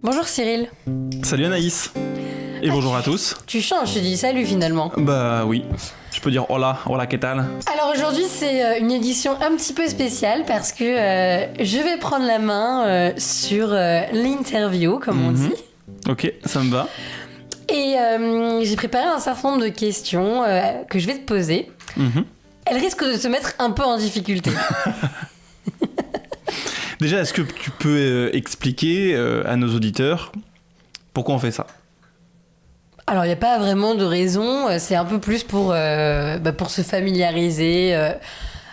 Bonjour Cyril. Salut Anaïs. Et bonjour à tous. Tu changes, je dis salut finalement. Bah oui, je peux dire hola, qu'est-ce que tal? Alors aujourd'hui c'est une édition un petit peu spéciale parce que je vais prendre la main sur l'interview, comme on dit. Ok, ça me va. Et j'ai préparé un certain nombre de questions que je vais te poser. Elles risquent de te mettre un peu en difficulté. Déjà, est-ce que tu peux expliquer à nos auditeurs pourquoi on fait ça? Alors, il n'y a pas vraiment de raison. C'est un peu plus pour se familiariser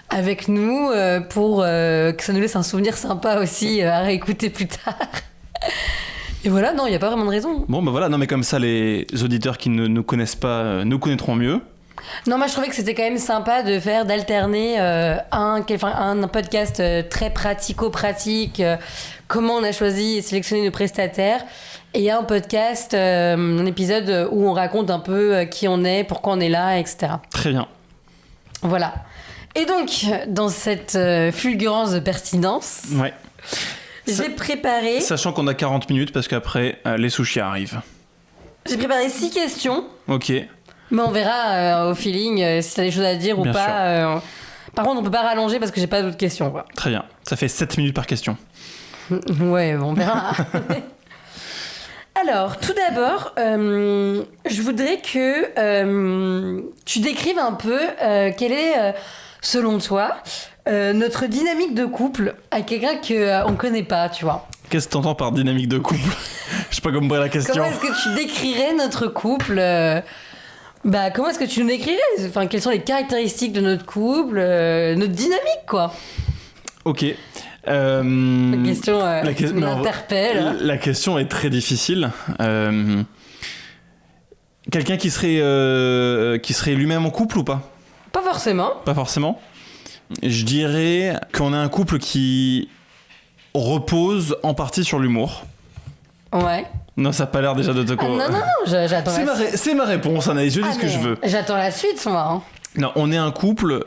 avec nous, pour que ça nous laisse un souvenir sympa aussi à réécouter plus tard. Et voilà, non, il n'y a pas vraiment de raison. Bon, bah voilà, non mais comme ça, les auditeurs qui ne nous connaissent pas nous connaîtront mieux. Non, moi je trouvais que c'était quand même sympa d'alterner un podcast très pratico-pratique, comment on a choisi et sélectionné nos prestataires, et un podcast, un épisode où on raconte un peu qui on est, pourquoi on est là, etc. Très bien. Voilà. Et donc, dans cette fulgurance de pertinence, ouais. J'ai préparé... Sachant qu'on a 40 minutes parce qu'après, les sushis arrivent. J'ai préparé 6 questions. Ok. Mais on verra au feeling si t'as des choses à dire ou bien pas. Par contre, on peut pas rallonger parce que j'ai pas d'autres questions, quoi. Très bien. Ça fait 7 minutes par question. Ouais, on verra. Alors, tout d'abord, je voudrais que tu décrives un peu quelle est, selon toi, notre dynamique de couple à quelqu'un qu'on connaît pas, tu vois. Qu'est-ce que t'entends par dynamique de couple? Je sais pas comment la question. Comment est-ce que tu décrirais notre couple comment est-ce que tu nous décrirais? Enfin, quelles sont les caractéristiques de notre couple, notre dynamique, quoi? Ok. La question m'interpelle. La question est très difficile. Quelqu'un qui serait lui-même en couple ou pas? Pas forcément. Pas forcément. Je dirais qu'on a un couple qui repose en partie sur l'humour. Ouais. Non, ça n'a pas l'air déjà de te... non, j'attends C'est ma réponse, Anaïs, je dis ce que je veux. J'attends la suite, moi. Hein. Non, on est un couple...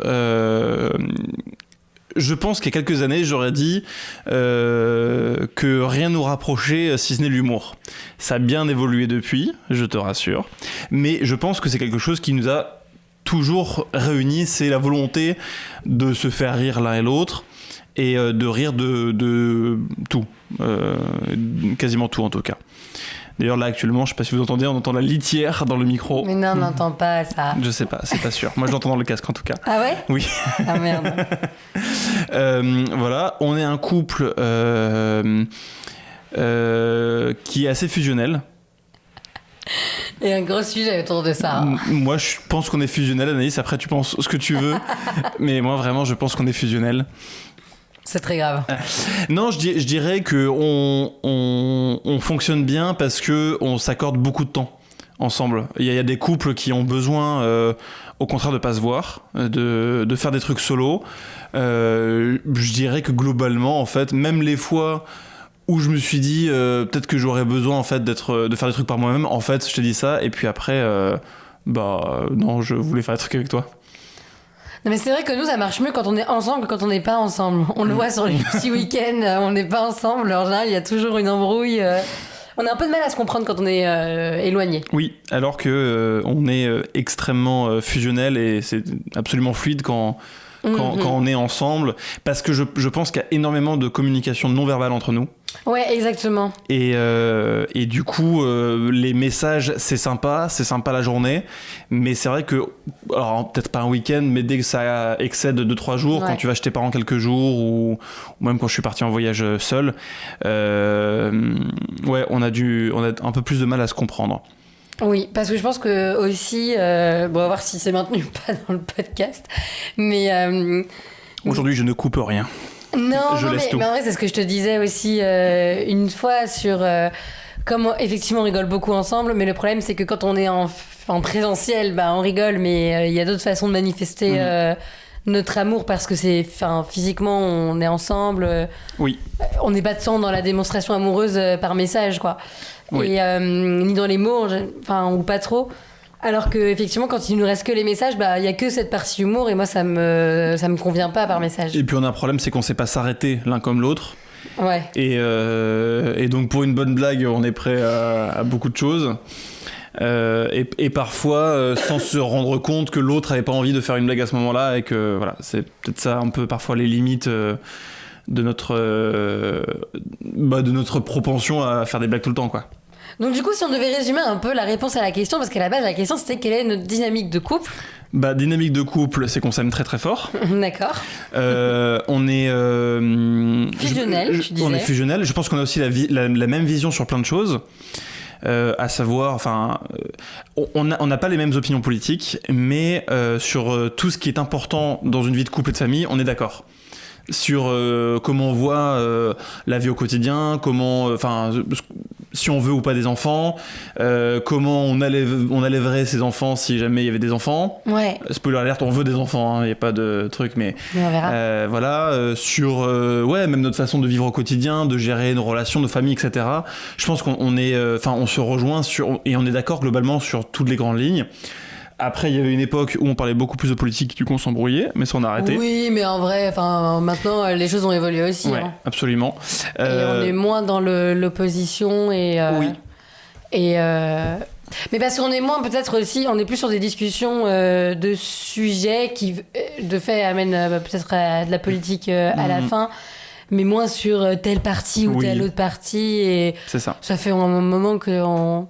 Je pense qu'il y a quelques années, j'aurais dit que rien nous rapprochait si ce n'est l'humour. Ça a bien évolué depuis, je te rassure. Mais je pense que c'est quelque chose qui nous a toujours réunis. C'est la volonté de se faire rire l'un et l'autre et de rire de tout. Quasiment tout, en tout cas. D'ailleurs, là, actuellement, je sais pas si vous entendez, on entend la litière dans le micro. Mais non, on n'entend pas ça. Je sais pas, c'est pas sûr. Moi, je l'entends dans le casque, en tout cas. Ah ouais? Oui. Ah merde. Voilà, on est un couple qui est assez fusionnel. Il y a un gros sujet autour de ça. Moi, je pense qu'on est fusionnel, Anaïs. Après, tu penses ce que tu veux. Mais moi, vraiment, je pense qu'on est fusionnel. C'est très grave. Non, je dirais qu'on fonctionne bien parce qu'on s'accorde beaucoup de temps ensemble. Il y a des couples qui ont besoin, au contraire, de ne pas se voir, de faire des trucs solo. Je dirais que globalement, en fait, même les fois où je me suis dit peut-être que j'aurais besoin en fait, de faire des trucs par moi-même, en fait, je te dis ça. Et puis après, non, je voulais faire des trucs avec toi. Non, mais c'est vrai que nous, ça marche mieux quand on est ensemble que quand on n'est pas ensemble. On le voit sur les petits week-ends, on n'est pas ensemble. En général, il y a toujours une embrouille. On a un peu de mal à se comprendre quand on est éloigné. Oui, alors que on est extrêmement fusionnel et c'est absolument fluide quand on est ensemble. Parce que je pense qu'il y a énormément de communication non-verbale entre nous. Ouais, exactement. Et du coup, les messages, c'est sympa la journée, mais c'est vrai que, alors peut-être pas un week-end, mais dès que ça excède 2-3 jours, ouais. Quand tu vas chez tes parents quelques jours, ou même quand je suis parti en voyage seul, ouais, on a un peu plus de mal à se comprendre. Oui, parce que je pense que aussi, on va voir si c'est maintenu ou pas dans le podcast, mais... Aujourd'hui, je ne coupe rien. Non, mais en vrai, c'est ce que je te disais aussi une fois sur comment effectivement on rigole beaucoup ensemble, mais le problème c'est que quand on est en présentiel, on rigole, mais il y a d'autres façons de manifester notre amour parce que physiquement on est ensemble. Oui. On n'est pas tant dans la démonstration amoureuse par message, quoi. Oui. Et ni dans les mots, ou pas trop. Alors qu'effectivement, quand il nous reste que les messages, il y a que cette partie humour et moi, ça me convient pas par message. Et puis on a un problème, c'est qu'on sait pas s'arrêter l'un comme l'autre. Ouais. Et donc pour une bonne blague, on est prêt à beaucoup de choses. Et parfois sans se rendre compte que l'autre avait pas envie de faire une blague à ce moment-là, et que voilà, c'est peut-être ça un peu parfois les limites de notre propension à faire des blagues tout le temps, quoi. Donc du coup, si on devait résumer un peu la réponse à la question, parce qu'à la base la question c'était quelle est notre dynamique de couple. Dynamique de couple, c'est qu'on s'aime très très fort. D'accord. On est fusionnel, tu disais. On est fusionnel. Je pense qu'on a aussi la même vision sur plein de choses. À savoir, enfin, on n'a pas les mêmes opinions politiques, mais sur tout ce qui est important dans une vie de couple et de famille, on est d'accord. Sur comment on voit la vie au quotidien, comment, enfin, si on veut ou pas des enfants, comment on élèverait ses enfants si jamais il y avait des enfants. Ouais. Spoiler alert, on veut des enfants, il n'y a pas de truc, mais on verra. voilà, sur même notre façon de vivre au quotidien, de gérer nos relations, nos familles, etc. Je pense qu'on est, on se rejoint et on est d'accord globalement sur toutes les grandes lignes. Après, il y avait une époque où on parlait beaucoup plus de politique, du coup on s'embrouillait, mais ça on a arrêté. Oui, mais en vrai, maintenant les choses ont évolué aussi. Ouais, absolument. Et on est moins dans l'opposition oui. Mais parce qu'on est moins peut-être aussi, on est plus sur des discussions de sujets qui de fait amènent peut-être à de la politique à la fin, mais moins sur tel parti ou tel autre parti. Et c'est ça. Ça fait un moment qu'on...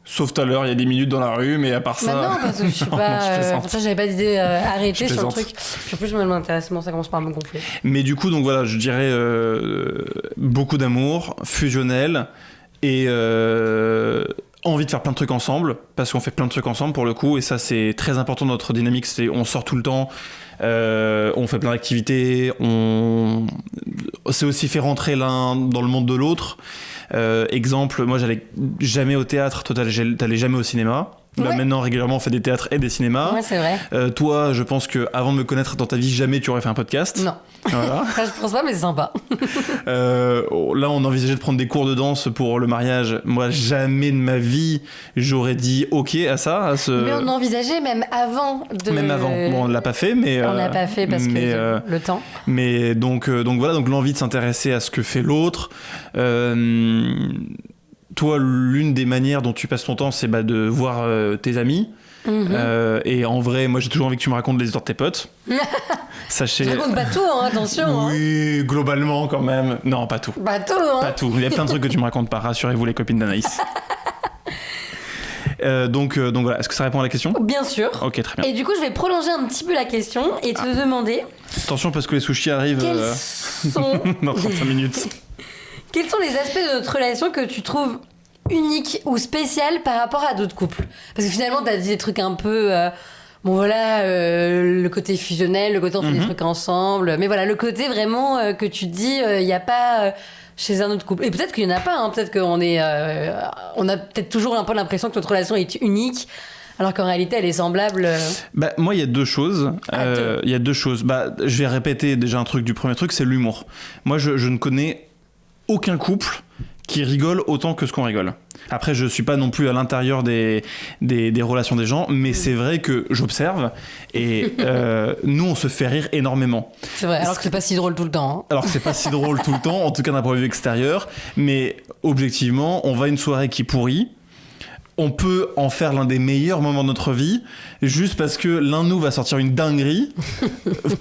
Sauf tout à l'heure, il y a 10 minutes dans la rue, mais à part ça... non, parce que je suis pas... ça, j'avais pas d'idée arrêtée sur le truc. En plus, je m'intéresse, ça commence par me gonfler. Mais du coup, donc voilà, je dirais beaucoup d'amour, fusionnel, et envie de faire plein de trucs ensemble, parce qu'on fait plein de trucs ensemble pour le coup, et ça c'est très important dans notre dynamique, on sort tout le temps, on fait plein d'activités, c'est aussi fait rentrer l'un dans le monde de l'autre. Exemple, moi j'allais jamais au théâtre, toi t'allais jamais au cinéma. Là, maintenant, régulièrement, on fait des théâtres et des cinémas. Ouais, c'est vrai. Toi, je pense que avant de me connaître dans ta vie, jamais tu aurais fait un podcast. Non. Voilà. Je pense pas, mais c'est sympa. Là, on envisageait de prendre des cours de danse pour le mariage. Moi, jamais de ma vie, j'aurais dit OK à ça. Mais on envisageait même avant de... Même avant. Bon, on l'a pas fait, mais... on l'a pas fait parce que le temps. Mais donc voilà, donc l'envie de s'intéresser à ce que fait l'autre. Toi, l'une des manières dont tu passes ton temps, c'est de voir tes amis. Et en vrai, moi j'ai toujours envie que tu me racontes les histoires de tes potes. Sachez... Je raconte pas tout, attention. Oui, globalement quand même. Non, pas tout. Pas tout, Pas tout. Il y a plein de trucs que tu me racontes pas. Rassurez-vous les copines d'Anaïs. Donc voilà, est-ce que ça répond à la question ? Bien sûr. Ok, très bien. Et du coup, je vais prolonger un petit peu la question et te demander... Attention parce que les sushis arrivent dans 35 minutes. Quels sont les aspects de notre relation que tu trouves uniques ou spéciales par rapport à d'autres couples ? Parce que finalement, t'as dit des trucs un peu... le côté fusionnel, le côté on fait des trucs ensemble. Mais voilà, le côté vraiment que tu te dis, il n'y a pas... chez un autre couple. Et peut-être qu'il n'y en a pas, peut-être qu'on est... on a peut-être toujours un peu l'impression que notre relation est unique, alors qu'en réalité, elle est semblable... moi, il y a deux choses. Il y a deux choses. Je vais répéter déjà un truc du premier truc, c'est l'humour. Moi, je ne connais aucun couple qui rigole autant que ce qu'on rigole. Après, je suis pas non plus à l'intérieur des relations des gens, mais c'est vrai que j'observe et nous, on se fait rire énormément. C'est vrai, alors que c'est pas si drôle tout le temps. Alors que c'est pas si drôle tout le temps, en tout cas d'un point de vue extérieur, mais objectivement, on va à une soirée qui pourrit, on peut en faire l'un des meilleurs moments de notre vie, juste parce que l'un de nous va sortir une dinguerie,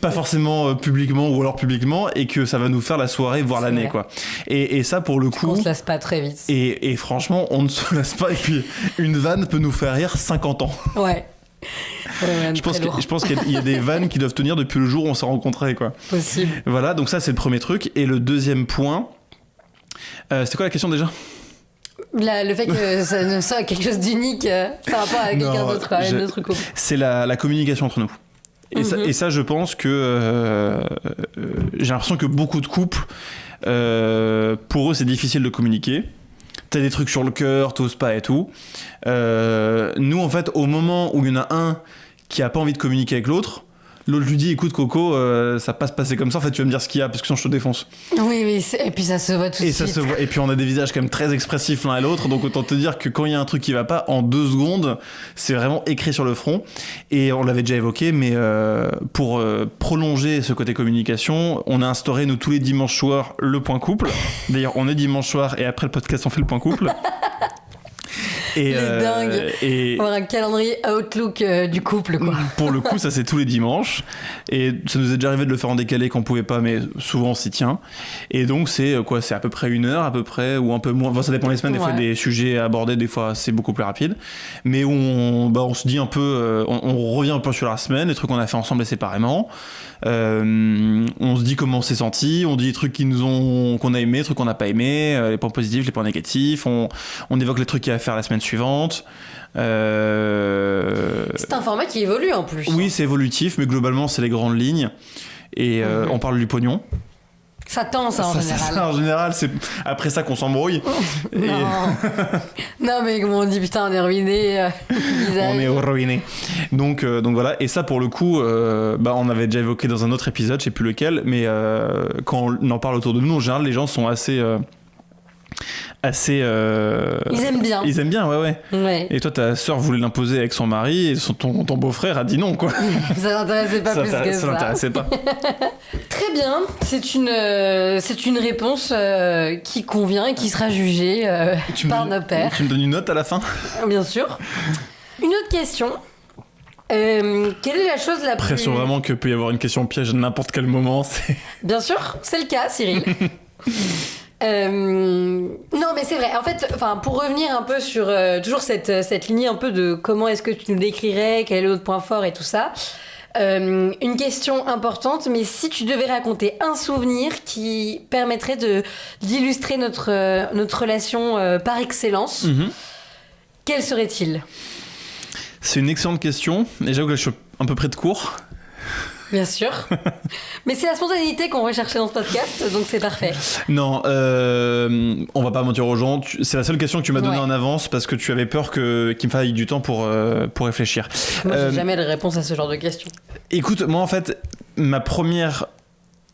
pas forcément publiquement ou alors publiquement, et que ça va nous faire la soirée, voire l'année, vrai. Quoi. Et ça, pour le coup... On se lasse pas très vite. Et franchement, on ne se lasse pas, et puis une vanne peut nous faire rire 50 ans. Ouais. Je pense qu'il y a des vannes qui doivent tenir depuis le jour où on s'est rencontrés, quoi. Possible. Voilà, donc ça, c'est le premier truc. Et le deuxième point... c'était quoi la question déjà ? Le fait que ça ne soit quelque chose d'unique par rapport à quelqu'un d'autre, à une autre couple. C'est la communication entre nous. Et ça, je pense que j'ai l'impression que beaucoup de couples, pour eux, c'est difficile de communiquer. T'as des trucs sur le cœur, t'oses pas et tout. Nous, en fait, au moment où il y en a un qui a pas envie de communiquer avec l'autre, L'autre lui dit écoute Coco, ça va pas se passer comme ça, en fait tu vas me dire ce qu'il y a parce que sinon je te défonce. Oui, et puis ça se voit tout de suite. Se voit, et puis on a des visages quand même très expressifs l'un à l'autre, donc autant te dire que quand il y a un truc qui va pas, en 2 secondes, c'est vraiment écrit sur le front. Et on l'avait déjà évoqué, mais pour prolonger ce côté communication, on a instauré nous tous les dimanches soirs le point couple. D'ailleurs on est dimanche soir et après le podcast on fait le point couple. Et, dingue. Et on a un calendrier Outlook du couple, quoi. Pour le coup, ça c'est tous les dimanches. Et ça nous est déjà arrivé de le faire en décalé quand on pouvait pas, mais souvent on s'y tient. Et donc c'est quoi ? C'est à peu près 1 heure, à peu près, ou un peu moins. Enfin, ça dépend des semaines, des fois des sujets à aborder, des fois c'est beaucoup plus rapide. Mais où on se dit un peu, on revient un peu sur la semaine, les trucs qu'on a fait ensemble et séparément. On se dit comment on s'est senti, on dit les trucs qu'on a aimé, les trucs qu'on n'a pas aimé, les points positifs, les points négatifs, on évoque les trucs qu'il y a à faire la semaine suivante. C'est un format qui évolue en plus. Oui, c'est évolutif, mais globalement c'est les grandes lignes et on parle du pognon. Ça tend, ça, en général. Ça, en général, c'est après ça qu'on s'embrouille. Non, mais comme on dit, putain, on est ruiné. On est ruiné. Donc voilà. Et ça, pour le coup, on avait déjà évoqué dans un autre épisode, je sais plus lequel, mais quand on en parle autour de nous, en général, les gens sont assez... Ils aiment bien. Ils aiment bien, ouais. Et toi, ta sœur voulait l'imposer avec son mari et ton beau-frère a dit non, quoi. Ça l'intéressait pas plus que ça. Ça l'intéressait pas. Très bien. C'est une réponse qui convient et qui sera jugée par nos pairs. Tu me donnes une note à la fin ? Bien sûr. Une autre question. Quelle est la chose la plus... Pression vraiment que peut y avoir une question piège à n'importe quel moment. Bien sûr, c'est le cas, Cyril. Non mais c'est vrai, en fait, pour revenir un peu sur toujours cette lignée un peu de comment est-ce que tu nous décrirais, quel est l'autre point fort et tout ça, une question importante, mais si tu devais raconter un souvenir qui permettrait d'illustrer notre relation par excellence, quel serait-il ? C'est une excellente question, et j'avoue que là, je suis un peu près de court. Bien sûr. Mais c'est la spontanéité qu'on recherchait dans ce podcast, donc c'est parfait. Non, on va pas mentir aux gens. C'est la seule question que tu m'as donnée en avance parce que tu avais peur qu'il me faille du temps pour réfléchir. Moi, j'ai jamais de réponse à ce genre de questions. Écoute, moi, en fait, ma première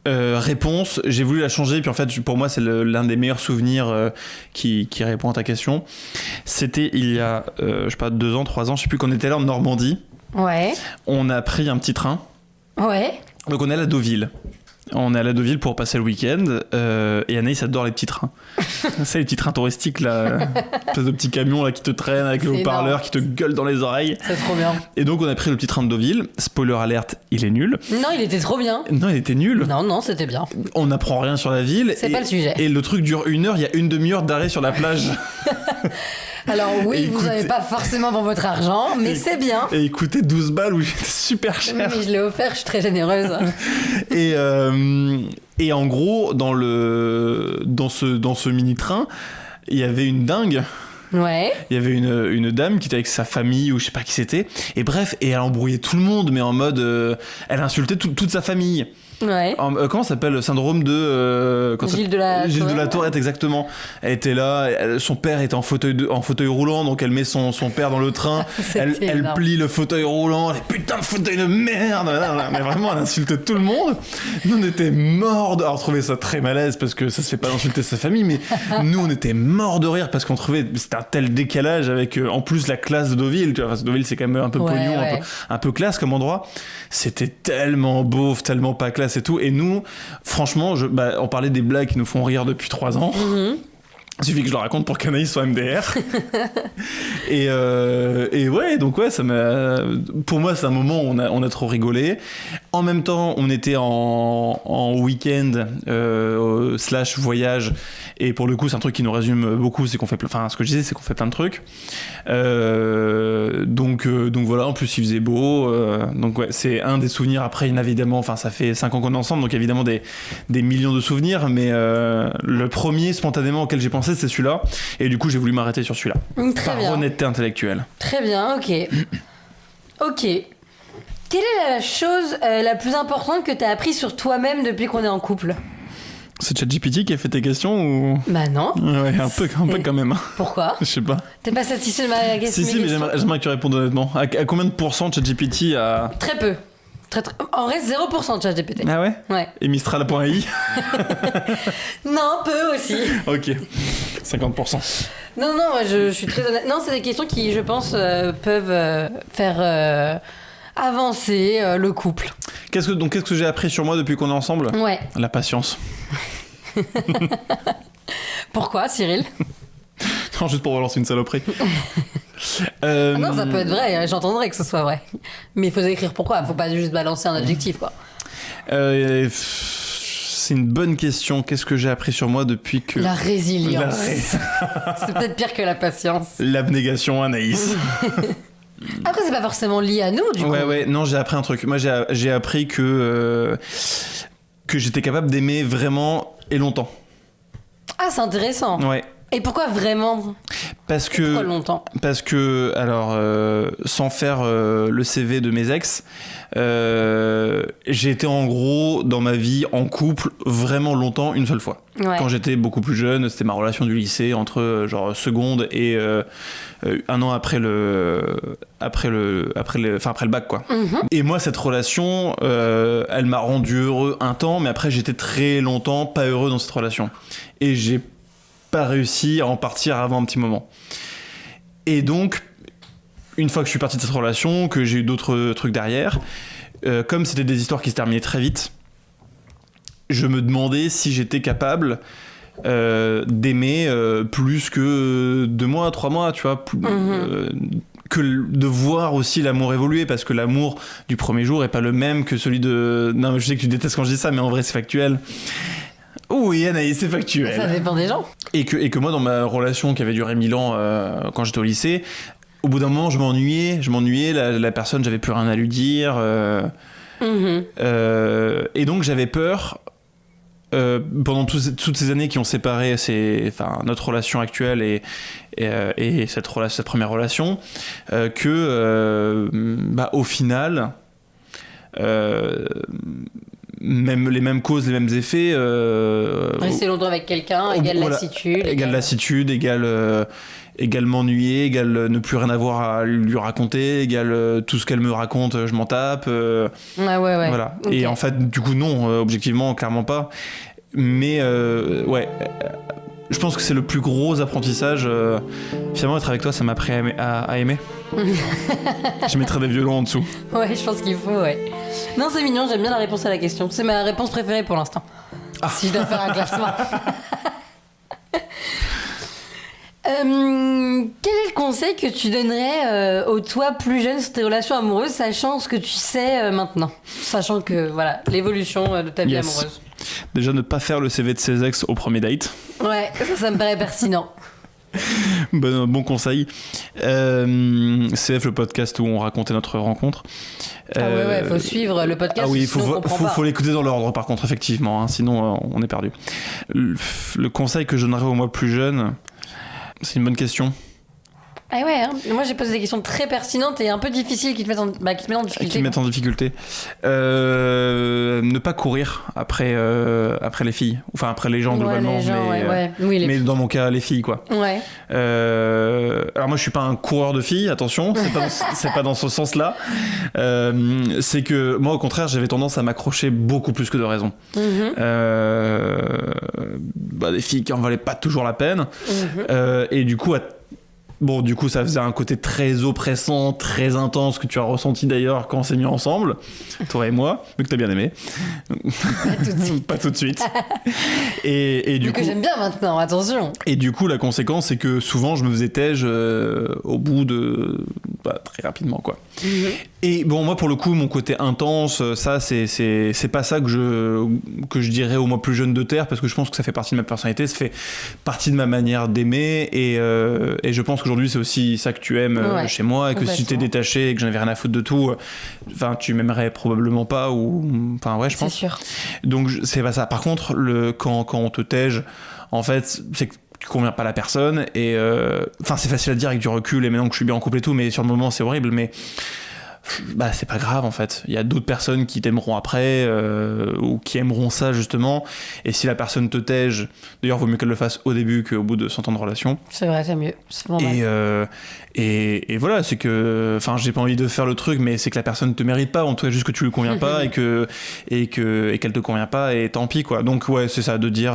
réponse, j'ai voulu la changer. Puis en fait, pour moi, c'est l'un des meilleurs souvenirs qui répond à ta question. C'était il y a, je sais pas, 2 ans, 3 ans, je sais plus, qu'on était là en Normandie. Ouais. On a pris un petit train. Ouais. Donc on est à la Deauville. On est à la Deauville pour passer le week-end et Anaïs adore les petits trains. C'est les petits trains touristiques là, espèce de petits camions là qui te traînent avec le haut-parleur qui te gueule dans les oreilles. C'est trop bien. Et donc on a pris le petit train de Deauville. Spoiler alerte, il est nul. Non, il était trop bien. Non, il était nul. Non, c'était bien. On n'apprend rien sur la ville. C'est pas le sujet. Et le truc dure 1 heure, il y a une demi-heure d'arrêt sur la plage. Alors oui, vous n'avez pas forcément pour votre argent, mais c'est bien. Et il coûtait 12 balles, oui, c'était super cher. Mais je l'ai offert, je suis très généreuse. Et en gros, dans ce mini-train, il y avait une dingue. Ouais. Il y avait une dame qui était avec sa famille ou je sais pas qui c'était. Et bref, et elle embrouillait tout le monde, mais en mode... elle insultait toute sa famille. Ouais. Comment ça s'appelle le syndrome de Gilles de la Tourette, exactement. Elle était là, son père était en fauteuil roulant, donc elle met son père dans le train, elle plie le fauteuil roulant, les putains de fauteuil de merde. Mais vraiment, elle insulte tout le monde. Nous on était morts alors on trouvait ça très malaise parce que ça se fait pas d'insulter sa famille, mais nous on était morts de rire parce qu'on trouvait c'était un tel décalage avec en plus la classe de Deauville, tu vois, Deauville c'est quand même un peu pognon, un peu classe comme endroit. C'était tellement beauf, tellement pas classe et tout. Et nous, franchement, on parlait des blagues qui nous font rire depuis 3 ans. Il suffit que je le raconte pour qu'Anaïs soit MDR. et ouais, donc ouais, pour moi, c'est un moment où on a trop rigolé. En même temps, on était en week-end / voyage. Et pour le coup, c'est un truc qui nous résume beaucoup. C'est qu'on fait ce que je disais, c'est qu'on fait plein de trucs. Donc voilà, en plus, il faisait beau. Donc ouais, c'est un des souvenirs. Après, évidemment, ça fait 5 ans qu'on est ensemble. Donc évidemment, des millions de souvenirs. Mais le premier, spontanément, auquel j'ai pensé, c'est celui-là. Et du coup, j'ai voulu m'arrêter sur celui-là. Très bien. Par honnêteté intellectuelle. Très bien, ok. Quelle est la chose la plus importante que tu as appris sur toi-même depuis qu'on est en couple ? C'est ChatGPT qui a fait tes questions ou... Bah non. Ouais, un peu quand même. Pourquoi ? Je sais pas. T'es pas satisfait de ma question ? Si, mais j'aimerais que tu répondes honnêtement. À combien de pourcents ChatGPT a... Très peu. En vrai, 0% de ChatGPT. Ah ouais? Ouais. Et Mistral.ai? Non, peu aussi. Ok. 50%. Non, moi, je suis très honnête. Non, c'est des questions qui, je pense, peuvent faire avancer le couple. Qu'est-ce que j'ai appris sur moi depuis qu'on est ensemble? Ouais. La patience. Pourquoi, Cyril? Non, juste pour relancer une saloperie. Non, ça peut être vrai, hein, j'entendrais que ce soit vrai. Mais il faut écrire pourquoi, faut pas juste balancer un adjectif, quoi. C'est une bonne question. Qu'est-ce que j'ai appris sur moi depuis que... La résilience. C'est peut-être pire que la patience. L'abnégation, Anaïs. Après, c'est pas forcément lié à nous, du coup. Ouais, non, j'ai appris un truc. Moi, j'ai appris que j'étais capable d'aimer vraiment et longtemps. Ah, c'est intéressant. Ouais. Et pourquoi vraiment? Pourquoi longtemps? Parce que, alors, sans faire le CV de mes ex, j'ai été en gros dans ma vie en couple vraiment longtemps, une seule fois. Ouais. Quand j'étais beaucoup plus jeune, c'était ma relation du lycée entre genre seconde et un an après le bac, quoi. Mm-hmm. Et moi, cette relation, elle m'a rendu heureux un temps, mais après j'étais très longtemps pas heureux dans cette relation. Et j'ai pas réussi à en partir avant un petit moment. Et donc, une fois que je suis parti de cette relation, que j'ai eu d'autres trucs derrière, comme c'était des histoires qui se terminaient très vite, je me demandais si j'étais capable d'aimer plus que 2 mois, 3 mois, tu vois, que de voir aussi l'amour évoluer, parce que l'amour du premier jour est pas le même que celui de... Non, je sais que tu détestes quand je dis ça, mais en vrai c'est factuel. Oui, Anaïs, c'est factuel. Ça dépend des gens. Et que moi, dans ma relation qui avait duré 1000 ans quand j'étais au lycée, au bout d'un moment, je m'ennuyais, la personne, j'avais plus rien à lui dire. Et donc, j'avais peur, pendant toutes ces années qui ont séparé notre relation actuelle et cette première relation, au final... même les mêmes causes, les mêmes effets. Rester longtemps avec quelqu'un égale lassitude. Égale lassitude, égale m'ennuyer, égale ne plus rien avoir à lui raconter, égale tout ce qu'elle me raconte, je m'en tape. Ouais. Voilà. Okay. Et en fait, du coup, non, objectivement, clairement pas. Mais je pense que c'est le plus gros apprentissage. Finalement, être avec toi, ça m'a appris à aimer. Je mettrais des violons en dessous. Ouais, je pense qu'il faut, ouais. Non, c'est mignon, j'aime bien la réponse à la question. C'est ma réponse préférée pour l'instant. Si je dois faire un classement. Quel est le conseil que tu donnerais au toi plus jeune sur tes relations amoureuses, sachant ce que tu sais maintenant? Sachant que, voilà, l'évolution de ta vie amoureuse. Déjà, ne pas faire le CV de ses ex au premier date. Ouais, ça me paraît pertinent. Bon conseil. CF, le podcast où on racontait notre rencontre. Ouais, faut suivre le podcast. Ah oui, il faut l'écouter dans l'ordre par contre, effectivement, hein, sinon on est perdu. Le conseil que je donnerais au moi plus jeune, c'est une bonne question. Ah ouais, hein. Moi j'ai posé des questions très pertinentes et un peu difficiles qui te mettent en difficulté. Qui mettent en difficulté. Ne pas courir après les filles. Enfin, après les gens globalement. Les gens, mais dans mon cas, les filles, quoi. Ouais. Alors moi je suis pas un coureur de filles, attention, c'est pas dans ce sens-là. C'est que moi au contraire, j'avais tendance à m'accrocher beaucoup plus que de raison. Des filles qui en valaient pas toujours la peine. Et du coup, ça faisait un côté très oppressant, très intense, que tu as ressenti d'ailleurs quand on s'est mis ensemble, toi et moi, mais que t'as bien aimé. Pas tout de suite. Et du coup, que j'aime bien maintenant, attention. Et du coup, la conséquence, c'est que souvent, je me faisais tège au bout de... très rapidement, quoi. Et bon, moi, pour le coup, mon côté intense, ça, c'est pas ça que je dirais au moi plus jeune de terre, parce que je pense que ça fait partie de ma personnalité, ça fait partie de ma manière d'aimer, et je pense qu'aujourd'hui, c'est aussi ça que tu aimes chez moi, et que si tu t'es détaché et que j'en avais rien à foutre de tout, tu m'aimerais probablement pas, je pense. C'est sûr. Donc, c'est pas ça. Par contre, quand on te tège, en fait, c'est que tu conviens pas à la personne, et c'est facile à dire avec du recul, et maintenant que je suis bien en couple et tout, mais sur le moment, c'est horrible, mais bah c'est pas grave en fait. Il y a d'autres personnes qui t'aimeront après ou qui aimeront ça justement. Et si la personne te tège, d'ailleurs vaut mieux qu'elle le fasse au début qu'au bout de 100 ans de relation. C'est vrai, c'est mieux. C'est normal. Et voilà, c'est que, enfin, j'ai pas envie de faire le truc, mais c'est que la personne te mérite pas, en tout cas juste que tu lui conviens pas et qu'elle te convient pas et tant pis quoi. Donc ouais, c'est ça, de dire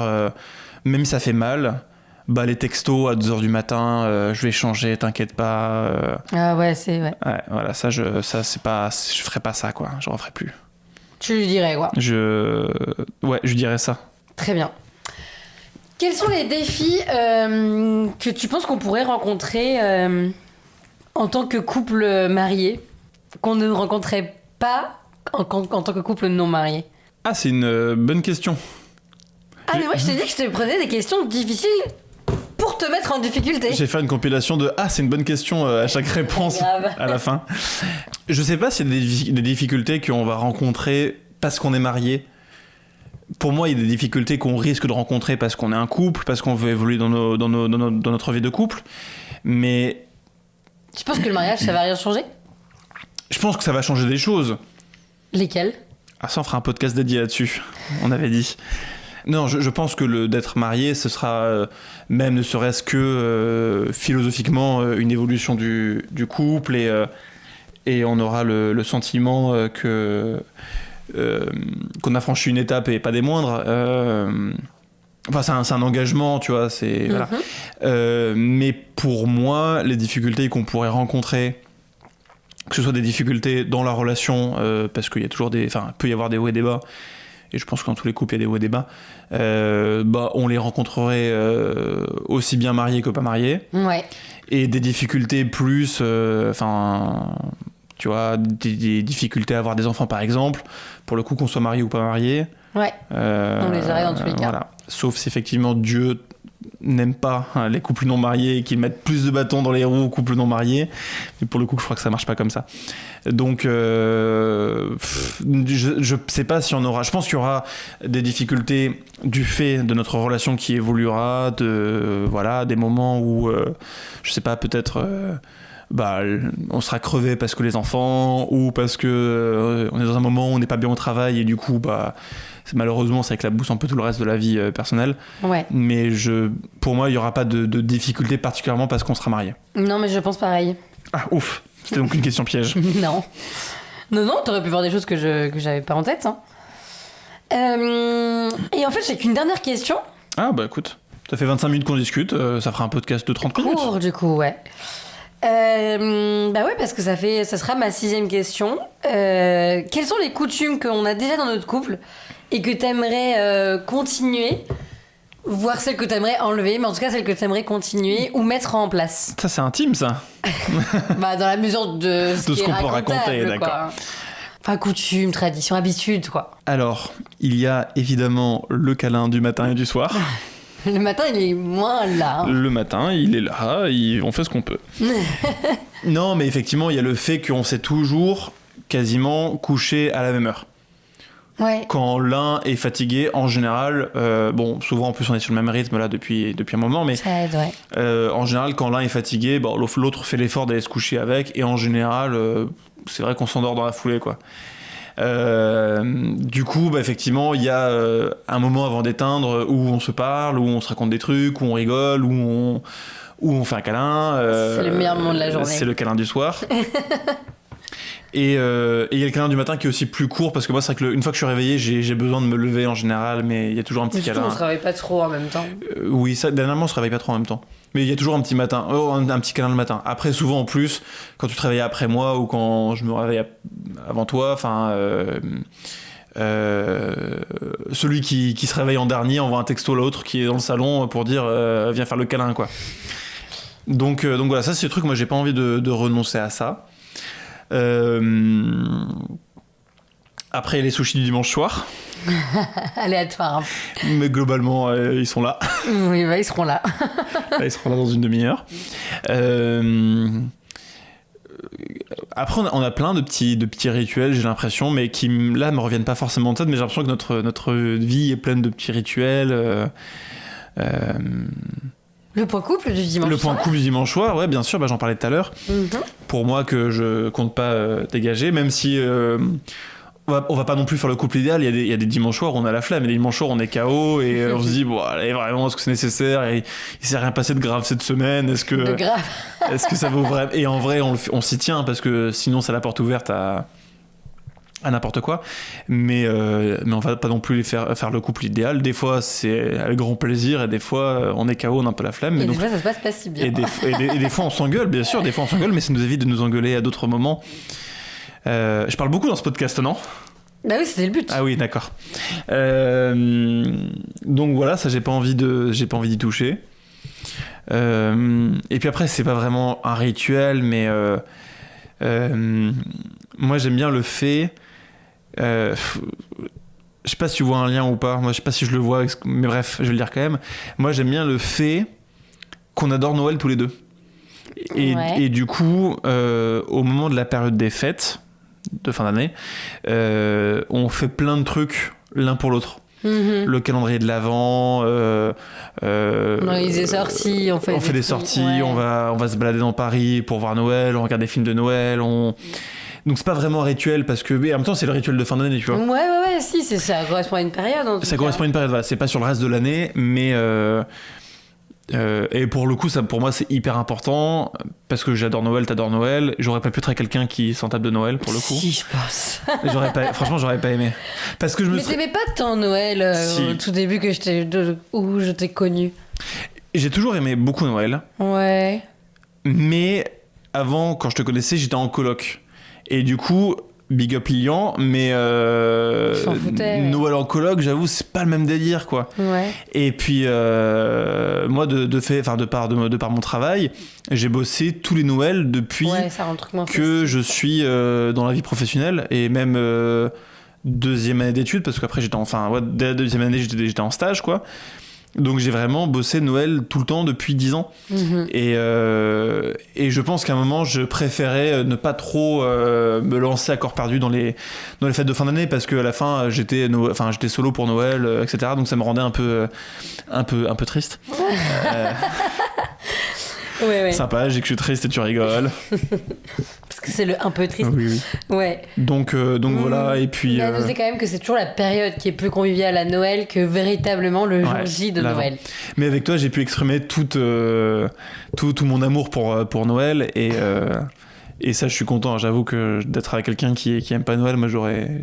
même si ça fait mal. Bah les textos à 2h du matin, je vais changer, t'inquiète pas. Ah ouais, c'est ouais. Ouais, voilà, ça c'est pas, je ferais pas ça quoi, je referais plus. Tu lui dirais quoi? Ouais, je dirais ça. Très bien. Quels sont les défis que tu penses qu'on pourrait rencontrer en tant que couple marié, qu'on ne rencontrait pas en tant que couple non marié? Ah, c'est une bonne question. Ah mais moi je t'ai dit que je te prenais des questions difficiles pour te mettre en difficulté. J'ai fait une compilation de c'est une bonne question à chaque réponse à la fin. Je sais pas s'il y a des difficultés qu'on va rencontrer parce qu'on est marié. Pour moi, il y a des difficultés qu'on risque de rencontrer parce qu'on est un couple, parce qu'on veut évoluer dans notre vie de couple. Mais tu penses que le mariage, ça va rien changer? Je pense que ça va changer des choses. Lesquelles? Ah, ça, on fera un podcast dédié là-dessus, on avait dit. Non, je pense que d'être marié, ce sera même ne serait-ce que philosophiquement une évolution du couple et on aura le sentiment qu'on a franchi une étape et pas des moindres. Enfin, c'est un engagement, tu vois. Voilà. Mais pour moi, les difficultés qu'on pourrait rencontrer, que ce soit des difficultés dans la relation, parce qu'il y a toujours peut y avoir des hauts et des bas. Et je pense que dans tous les couples, il y a des hauts et des bas. On les rencontrerait aussi bien mariés que pas mariés. Ouais. Et des difficultés plus... tu vois, des difficultés à avoir des enfants, par exemple. Pour le coup, qu'on soit marié ou pas marié. Ouais. On les aurait dans tous les cas. Voilà. Sauf si effectivement Dieu n'aime pas les couples non mariés et qu'ils mettent plus de bâtons dans les roues aux couples non mariés. Mais pour le coup, je crois que ça marche pas comme ça. Donc, je sais pas si on aura... Je pense qu'il y aura des difficultés du fait de notre relation qui évoluera, des moments où, je sais pas, peut-être... on sera crevé parce que les enfants, ou parce que on est dans un moment où on n'est pas bien au travail et du coup, malheureusement, ça éclabousse un peu tout le reste de la vie personnelle. Ouais. Mais pour moi, il n'y aura pas de difficultés particulièrement parce qu'on sera marié. Non, mais je pense pareil. Ah, ouf. C'était donc une question piège. Non, t'aurais pu voir des choses que j'avais pas en tête. Hein. Et en fait, j'ai qu'une dernière question. Ah, bah écoute, ça fait 25 minutes qu'on discute, ça fera un podcast de 30 minutes. Court, du coup, ouais. Ouais, parce que ça sera ma 6e question. Quelles sont les coutumes qu'on a déjà dans notre couple et que t'aimerais continuer, voire celles que t'aimerais enlever, mais en tout cas celles que t'aimerais continuer ou mettre en place? Ça, c'est intime, ça. Dans la mesure de ce qu'on peut raconter, d'accord. Quoi. Enfin, coutume, tradition, habitude, quoi. Alors, il y a évidemment le câlin du matin et du soir. Le matin, il est moins là. Hein. Le matin, il est là, on fait ce qu'on peut. Non, mais effectivement, il y a le fait qu'on s'est toujours quasiment couché à la même heure. Ouais. Quand l'un est fatigué, en général, souvent en plus on est sur le même rythme là depuis un moment, mais ça aide, ouais. En général, quand l'un est fatigué, l'autre fait l'effort d'aller se coucher avec, et en général, c'est vrai qu'on s'endort dans la foulée, quoi. Du coup, effectivement, il y a un moment avant d'éteindre où on se parle, où on se raconte des trucs, où on rigole, où on fait un câlin. C'est le meilleur moment de la journée. C'est le câlin du soir. Et il y a le câlin du matin qui est aussi plus court, parce que moi, c'est vrai qu'une fois que je suis réveillé, j'ai besoin de me lever en général, mais il y a toujours un petit câlin. On se réveille pas trop en même temps. Oui, dernièrement, on se réveille pas trop en même temps. Mais il y a toujours un petit câlin le matin. Après, souvent en plus, quand tu te réveilles après moi ou quand je me réveille avant toi, celui qui se réveille en dernier envoie un texto à l'autre qui est dans le salon pour dire viens faire le câlin, quoi. Donc voilà, ça c'est le truc, moi j'ai pas envie de renoncer à ça. Après les sushis du dimanche soir. Aléatoire. Hein. Mais globalement, ils sont là. Oui, ils seront là. Ils seront là dans une demi-heure. Après, on a plein de petits rituels, j'ai l'impression, mais qui, là, me reviennent pas forcément en tête, mais j'ai l'impression que notre vie est pleine de petits rituels. Le point couple du dimanche soir. Le point couple du dimanche soir, ouais, bien sûr, j'en parlais tout à l'heure. Pour moi, que je compte pas dégager, même si on va pas non plus faire le couple idéal. Il y a des dimanches soirs où on a la flemme, et des dimanches soirs où on est KO et on se dit, bon, allez, vraiment, est-ce que c'est nécessaire? Et il s'est rien passé de grave cette semaine. Est-ce que ça vaut vraiment? Et en vrai, on s'y tient parce que sinon, c'est la porte ouverte à n'importe quoi, mais on va pas non plus les faire le couple idéal. Des fois c'est avec grand plaisir et des fois on est KO, on a un peu la flemme, et des fois ça se passe pas si bien, et des fois on s'engueule, bien sûr, des fois on s'engueule, mais ça nous évite de nous engueuler à d'autres moments. Je parle beaucoup dans ce podcast, non? Bah oui, c'était le but. Ah oui, d'accord. Donc voilà, ça j'ai pas envie d'y toucher. Et puis après, c'est pas vraiment un rituel, mais moi j'aime bien le fait. Je sais pas si tu vois un lien ou pas. Moi, je sais pas si je le vois, mais bref, je vais le dire quand même. Moi, j'aime bien le fait qu'on adore Noël tous les deux. Et du coup, au moment de la période des fêtes de fin d'année, on fait plein de trucs l'un pour l'autre. Le calendrier de l'Avent, on organise des sorties, on fait des sorties, on va se balader dans Paris pour voir Noël, on regarde des films de Noël, donc c'est pas vraiment un rituel parce que, mais en même temps c'est le rituel de fin d'année, tu vois. Ouais, si, ça correspond à une période. Ça correspond à une période, voilà. C'est pas sur le reste de l'année, mais et pour le coup, ça pour moi c'est hyper important parce que j'adore Noël, t'adores Noël. J'aurais pas pu être avec quelqu'un qui s'en tape de Noël pour le coup. Si, je pense. Franchement, j'aurais pas aimé. Parce que mais t'aimais pas tant Noël au tout début où je t'ai connu. J'ai toujours aimé beaucoup Noël. Ouais. Mais avant, quand je te connaissais, j'étais en coloc. Et du coup, big up Lilian, mais Noël en coloc, j'avoue, c'est pas le même délire, quoi. Ouais. Et puis, moi, de par mon travail, j'ai bossé tous les Noëls depuis que je suis dans la vie professionnelle, et même deuxième année d'études, parce qu'après, dès la deuxième année, j'étais en stage, quoi. Donc j'ai vraiment bossé Noël tout le temps depuis 10 ans. Et je pense qu'à un moment, je préférais ne pas trop me lancer à corps perdu dans les fêtes de fin d'année parce qu'à la fin, j'étais solo pour Noël, etc. Donc ça me rendait un peu triste. Ouais. Sympa, j'ai que je suis triste et tu rigoles. Parce que c'est le un peu triste. Oui. Ouais. Donc voilà, et puis... Mais à noter quand même que c'est toujours la période qui est plus conviviale à Noël que véritablement le jour J de Noël. Mais avec toi, j'ai pu exprimer tout mon amour pour Noël et ça, je suis content. J'avoue que d'être avec quelqu'un qui aime pas Noël, moi, j'aurais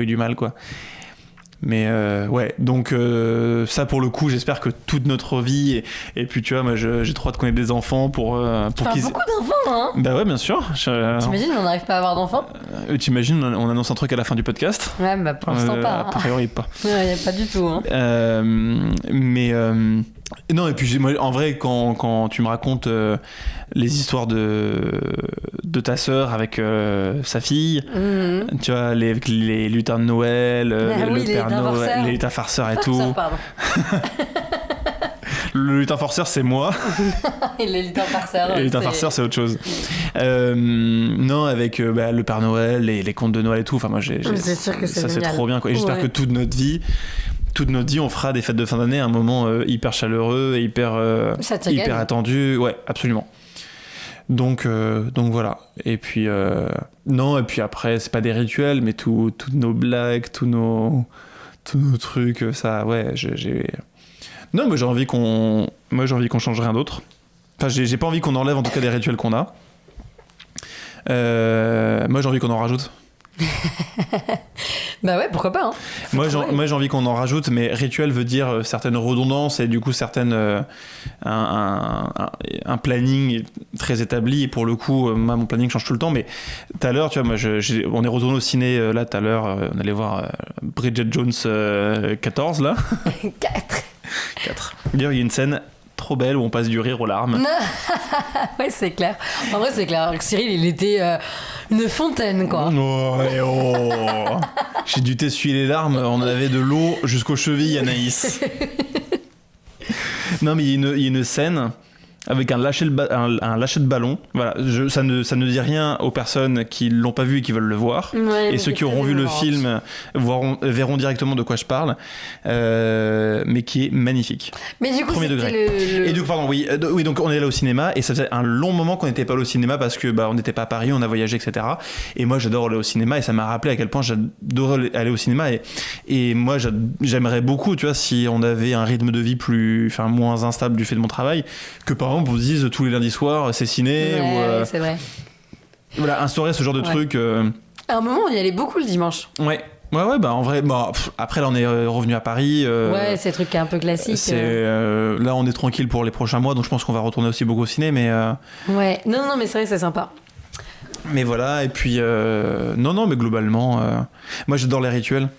eu du mal, quoi. Mais ouais, donc ça pour le coup, j'espère que toute notre vie et puis tu vois, moi j'ai trop hâte qu'on ait des enfants pour qu'ils... beaucoup d'enfants, hein. Bah ouais, bien sûr. T'imagines, on n'arrive pas à avoir d'enfants. T'imagines, on annonce un truc à la fin du podcast. Ouais, bah pour l'instant pas. A priori pas. Ouais, y a pas du tout. Hein. Non, et puis moi, en vrai, quand tu me racontes les histoires de ta sœur avec sa fille, tu vois, avec les lutins de Noël, le Père Noël, les lutins farceurs et tout. Pardon. Le lutin forceur, c'est moi. Et les lutins farceurs. Les lutins farceurs, c'est autre chose. Non, avec le Père Noël, les contes de Noël et tout. Enfin, moi, c'est sûr que c'est ça, génial. c'est trop bien, quoi. Et j'espère que toute notre vie, on fera des fêtes de fin d'année un moment hyper chaleureux et hyper attendu. Ouais, absolument. Donc voilà. Et puis après, c'est pas des rituels, mais toutes nos blagues, tous nos trucs, ça, ouais, non, mais j'ai envie qu'on change rien d'autre. Enfin, j'ai pas envie qu'on enlève en tout cas des rituels qu'on a. Moi, j'ai envie qu'on en rajoute. Bah ouais, pourquoi pas, hein. Moi j'ai envie qu'on en rajoute, mais rituel veut dire certaines redondances et du coup un planning très établi, et pour le coup moi mon planning change tout le temps. Mais tout à l'heure, tu vois, moi on est retourné au ciné là tout à l'heure, on allait voir Bridget Jones 14 là. 4. D'ailleurs il y a une scène trop belle où on passe du rire aux larmes. Ouais, c'est clair. En vrai, c'est clair. Cyril, il était une fontaine, quoi. J'ai dû t'essuyer les larmes. On avait de l'eau jusqu'aux chevilles, Anaïs. Non, mais il y a une scène avec un lâcher de ballon. Voilà, ça ne dit rien aux personnes qui l'ont pas vu et qui veulent le voir. Ouais, et ceux qui auront vu le film verront directement de quoi je parle. Mais qui est magnifique. Mais du coup, premier degré. Et du coup, pardon, oui, donc on est allé au cinéma et ça faisait un long moment qu'on n'était pas allé au cinéma parce que on n'était pas à Paris, on a voyagé, etc. Et moi, j'adore aller au cinéma et ça m'a rappelé à quel point j'adorais aller au cinéma. Et moi, j'aimerais beaucoup, tu vois, si on avait un rythme de vie moins instable du fait de mon travail, que par exemple on se dise tous les lundis soirs c'est ciné. Ouais, c'est vrai. Voilà, instaurer ce genre de truc. À un moment, on y allait beaucoup le dimanche. Ouais, en vrai, après là on est revenu à Paris. Ouais, c'est un truc un peu classique. Là on est tranquille pour les prochains mois, donc je pense qu'on va retourner aussi beaucoup au ciné, mais. Ouais, non, mais c'est vrai que c'est sympa. Mais voilà, et puis non, mais globalement, moi j'adore les rituels.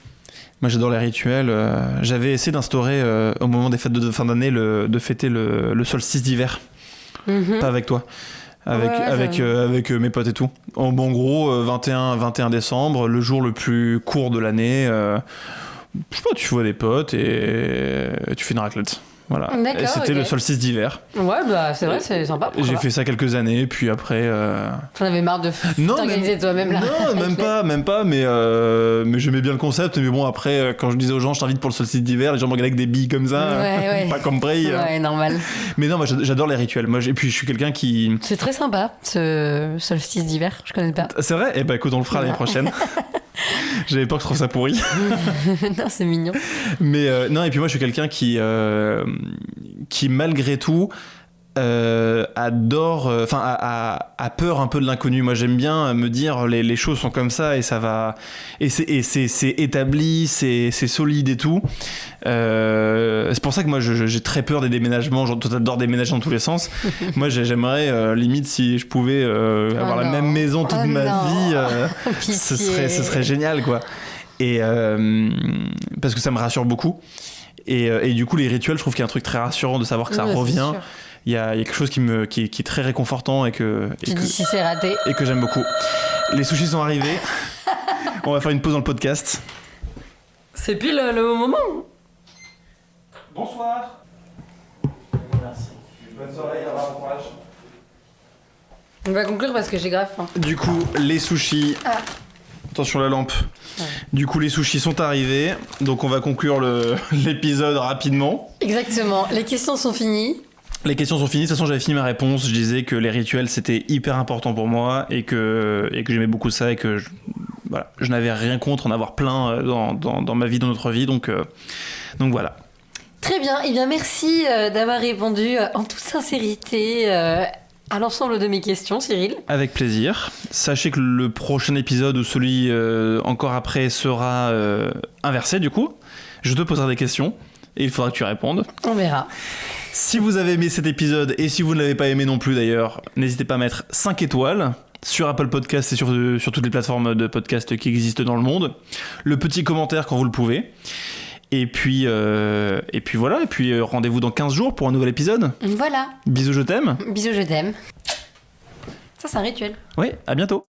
J'avais essayé d'instaurer au moment des fêtes de fin d'année de fêter le solstice d'hiver. Pas avec toi. Avec mes potes et tout. En gros, 21 décembre, le jour le plus court de l'année. Je sais pas, tu vois des potes et tu fais une raclette. Voilà. Et c'était le solstice d'hiver. Ouais, c'est vrai, c'est sympa. J'ai fait ça quelques années, puis après. T'en avais marre de t'organiser toi-même là. Non, même pas, mais j'aimais bien le concept. Mais bon, après, quand je disais aux gens, je t'invite pour le solstice d'hiver, les gens me regardaient avec des billes comme ça. Ouais. Pas comme Bray. Ouais, normal. Mais non, moi j'adore les rituels. Et puis je suis quelqu'un qui. C'est très sympa, ce solstice d'hiver, je connais pas. C'est vrai? Eh ben écoute, on le fera l'année prochaine. J'avais peur que je trouve ça pourri. Non, c'est mignon. Mais non, et puis moi je suis quelqu'un qui malgré tout adore, a peur un peu de l'inconnu. Moi j'aime bien me dire les choses sont comme ça et ça va, et c'est établi, c'est solide et tout. C'est pour ça que moi j'ai très peur des déménagements. Toi t'adores déménager dans tous les sens. Moi j'aimerais limite si je pouvais avoir la même maison toute ma vie, ce serait génial quoi. Et parce que ça me rassure beaucoup. Et du coup les rituels, je trouve qu'il y a un truc très rassurant de savoir que ça revient. Il y a quelque chose qui est très réconfortant et que si c'est raté et que j'aime beaucoup. Les sushis sont arrivés. On va faire une pause dans le podcast. C'est pile le moment. Bonsoir. Merci. Bonne soirée, au revoir, bon courage. On va conclure parce que j'ai grave faim. Du coup, les sushis. Attention la lampe. Ouais. Du coup, les sushis sont arrivés. Donc on va conclure l'épisode rapidement. Exactement. Les questions sont finies. Les questions sont finies. De toute façon, j'avais fini ma réponse. Je disais que les rituels, c'était hyper important pour moi et que j'aimais beaucoup ça et que je n'avais rien contre en avoir plein dans ma vie, dans notre vie. Donc voilà. Très bien. Eh bien, merci d'avoir répondu en toute sincérité à l'ensemble de mes questions, Cyril. Avec plaisir. Sachez que le prochain épisode ou celui encore après sera inversé du coup. Je te poserai des questions et il faudra que tu répondes. On verra. Si vous avez aimé cet épisode et si vous ne l'avez pas aimé non plus d'ailleurs, n'hésitez pas à mettre 5 étoiles sur Apple Podcast et sur toutes les plateformes de podcast qui existent dans le monde. Le petit commentaire quand vous le pouvez. Et puis voilà, et puis rendez-vous dans 15 jours pour un nouvel épisode. Voilà. Bisous, je t'aime. Bisous, je t'aime. Ça, c'est un rituel. Oui, à bientôt.